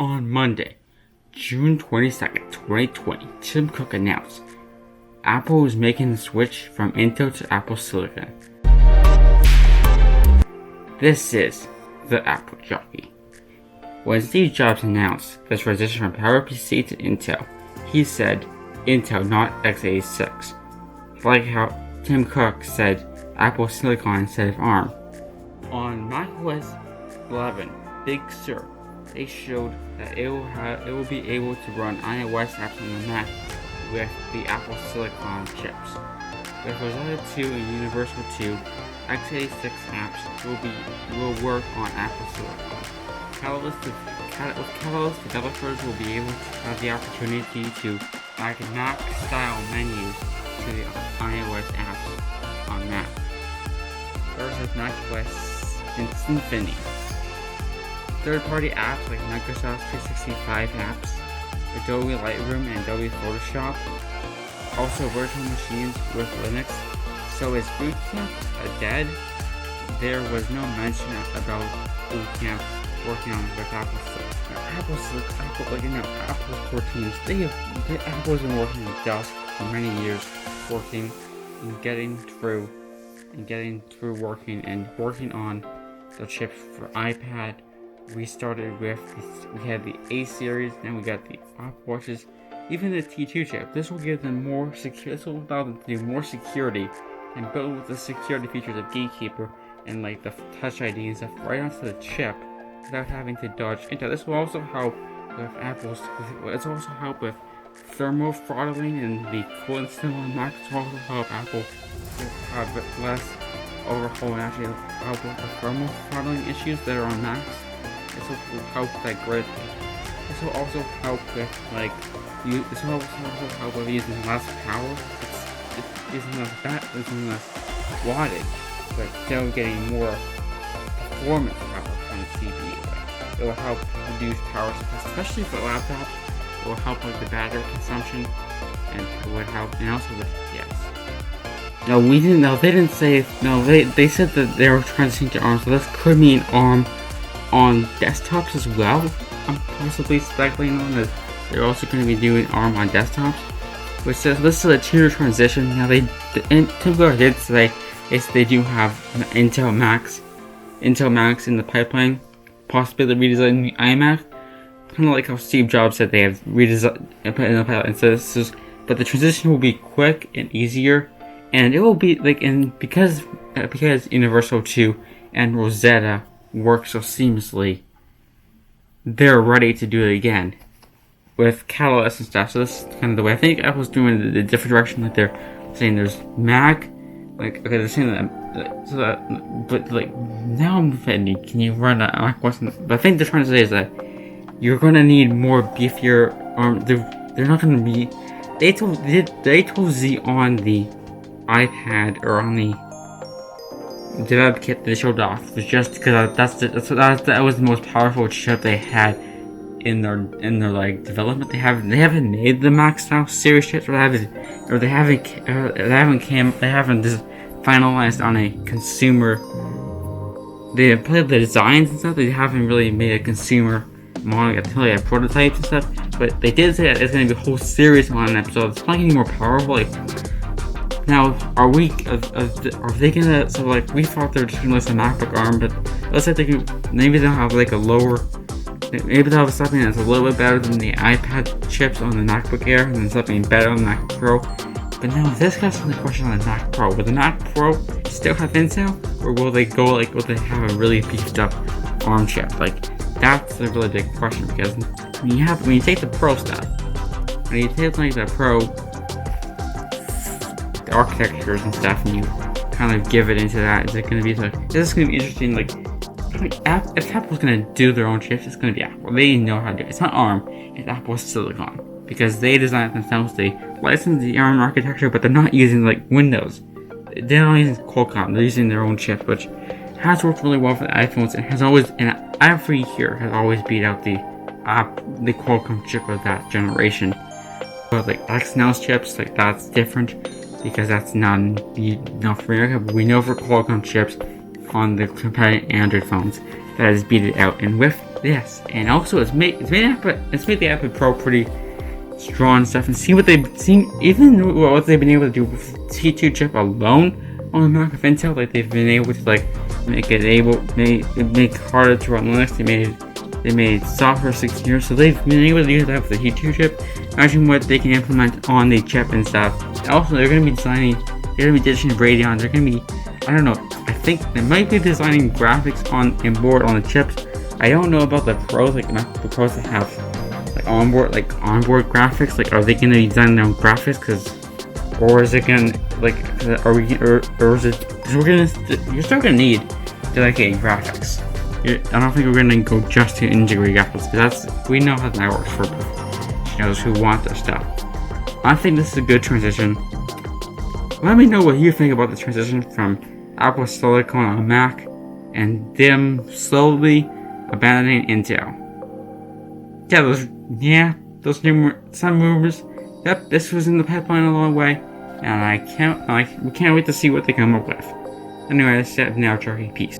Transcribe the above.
On Monday, June 22nd, 2020, Tim Cook announced Apple is making the switch from Intel to Apple Silicon. This is the Apple Jockey. When Steve Jobs announced the transition from PowerPC to Intel, he said Intel, not x86. Like how Tim Cook said Apple Silicon instead of ARM. On macOS 11 Big Sur, they showed that it will be able to run iOS apps on the Mac with the Apple Silicon chips. With Rosetta 2 and Universal 2, x86 apps will work on Apple Silicon. With Catalyst, developers will be able to have the opportunity to add Mac-style menus to the iOS apps on Mac. Versus macOS Symfony. Third-party apps like Microsoft 365 apps, Adobe Lightroom, and Adobe Photoshop. Also virtual machines with Linux. So is Boot Camp dead? There was no mention about Boot Camp working on it with Apple Apple's core teams. Apple's been working with DOS for many years, working and getting through working on the chips for iPad. We started with we had the A series, then we got the Apple Watches, even the T2 chip. This will give them more this will allow them to do more security and build with the security features of Gatekeeper and like the Touch ID and stuff right onto the chip without having to dodge into. This will also help with it's also help with thermal throttling and the coolant system on Mac. This will also help Apple have less overhaul and actually help with the thermal throttling issues that are on Macs. This will help that greatly. This will also help with using less power. It's using less wattage, but still getting more performance power from the CPU. It will help reduce power, especially for laptops. It will help with the battery consumption, and it would help, and also with No, we didn't. No, they didn't say. No, they said that they were transitioning to ARM, so this could mean ARM on desktops as well. I'm possibly speculating on that they're also going to be doing ARM on desktops, which says this is a tier transition. Now Tim Cook did say they do have Intel Macs in the pipeline, possibly the redesign the iMac, kind of like how Steve Jobs said they have redesigned in the pipeline. So but the transition will be quick and easier. And it will be because Universal 2 and Rosetta work so seamlessly, they're ready to do it again with Catalyst and stuff. So this is kind of the way I think Apple's doing the different direction. Like they're saying there's Mac, they're saying that, but now I'm offended. Can you run a Mac OS? But I think they're trying to say is that you're gonna need more beefier ARM. They're not gonna be. They told Z on the iPad or on the dev kit they showed off was just because that was the most powerful chip they had in their development. They haven't made the Mac style series chips, or they haven't just finalized on a consumer. They played the designs and stuff. They haven't really made a consumer model until they have prototypes and stuff. But they did say that it's going to be a whole series on an episode. It's probably going to be more powerful. Now, are they gonna, we thought they were just gonna list a MacBook ARM, but let's say maybe they'll have maybe they'll have something that's a little bit better than the iPad chips on the MacBook Air, and then something better on the Mac Pro. But now, this gets to the question on the Mac Pro. Will the Mac Pro still have Intel, or will they will they have a really beefed up ARM chip? That's a really big question, because when you take the Pro stuff, when you take the Pro architectures and stuff, and you kind of give it into that, is this going to be interesting? If Apple's going to do their own chips, it's going to be Apple. They know how to do it. It's not ARM, it's Apple Silicon, because they designed it themselves. They license the ARM architecture, but they're not using Windows. They're not using Qualcomm. They're using their own chip, which has worked really well for the iPhones, and has always, and every year has always beat out the Qualcomm chip of that generation. But Exynos chips, that's different, because that's not for America, but we know for Qualcomm chips on the competitive Android phones that has beat it out. And with Yes, and also it's made the Apple Pro pretty strong and stuff. And see what they've seen, even what they've been able to do with the T2 chip alone on the Mac of Intel. Like they've been able to make it harder to run Linux. They made software secure, so they've been able to do that with the T2 chip. Imagine what they can implement on the chip and stuff. Also, they're going to be ditching Radeon. They're going to be, I don't know, I think they might be designing graphics on the chips. I don't know about the pros, like not the pros that have onboard graphics. Like, are they going to be designing their own graphics? Or is it going to, or is it, because you're still going to need dedicated graphics. I don't think we're going to go just to integrated graphics, because we know how that works for professionals who want their stuff. I think this is a good transition. Let me know what you think about the transition from Apple Silicon on Mac and them slowly abandoning Intel. Some rumors. Yep, this was in the pipeline a long way, and we can't wait to see what they come up with. Anyway, that's it now, Jockey. Peace.